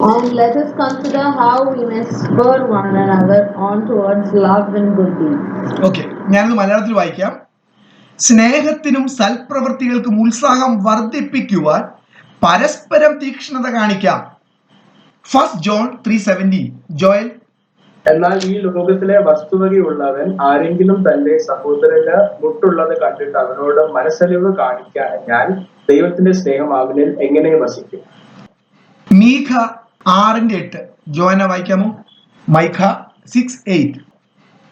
And let us consider how we may spur one another on towards love and good deeds. Okay, ഞാനത് മലയാളത്തിൽ വായിക്കാം. സ്നേഹത്തിനും സൽപ്രവൃത്തികൾക്കും ഉത്സാഹം വർദ്ധിപ്പിക്കുവാൻ പരസ്പരം തീക്ഷ്ണത കാണിക്കാം. 1 John 3:17. ജോയൽ. എന്നാൽ ഈ ലോകത്തിലെ വസ്തുവകയുള്ളവൻ ആരെങ്കിലും തന്റെ സഹോദരന് മുട്ടുള്ളത് കണ്ടിട്ട് അവനോട് മനസ്സലിവ് കാണിക്കാൻ ദൈവത്തിന്റെ സ്നേഹം അവനിൽ എങ്ങനെ വസിക്കും? മീഖ 6:8. ജോയന വായിക്കാമോ? മൈഖ 6:8.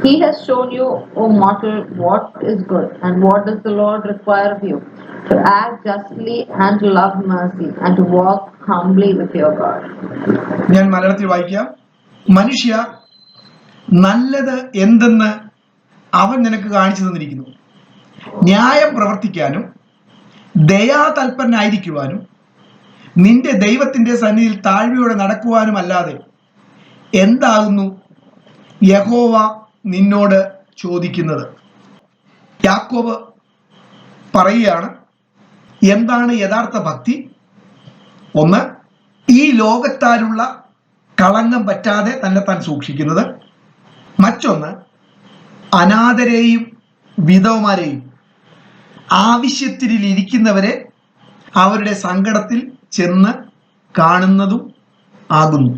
He has shown you, O mortal, what is good, and what does the Lord require of you? To act justly and to love mercy and to walk humbly with your God. ഞാൻ മലയാളത്തിൽ വായിക്കാം. മനുഷ്യ, നല്ലത് എന്തെന്ന് അവൻ നിനക്ക് കാണിച്ചു തന്നിരിക്കുന്നു. ന്യായം പ്രവർത്തിക്കാനും ദയാതൽപരനായിരിക്കുവാനും നിന്റെ ദൈവത്തിന്റെ സന്നിധിയിൽ താഴ്മയോടെ നടക്കുവാനും അല്ലാതെ എന്താകുന്നു യഹോവ നിന്നോട് ചോദിക്കുന്നത്? യാക്കോബ് പറയുകയാണ്, എന്താണ് യഥാർത്ഥ ഭക്തി? ഒന്ന്, ഈ ലോകത്താലുള്ള കളങ്കം പറ്റാതെ തന്നെ താൻ സൂക്ഷിക്കുന്നത്. മറ്റൊന്ന്, അനാഥരെയും വിധവമാരെയും ആവശ്യത്തിലിരിക്കുന്നവരെ അവരുടെ സങ്കടത്തിൽ ചെന്ന് കാണുന്നതും ആകുന്നു.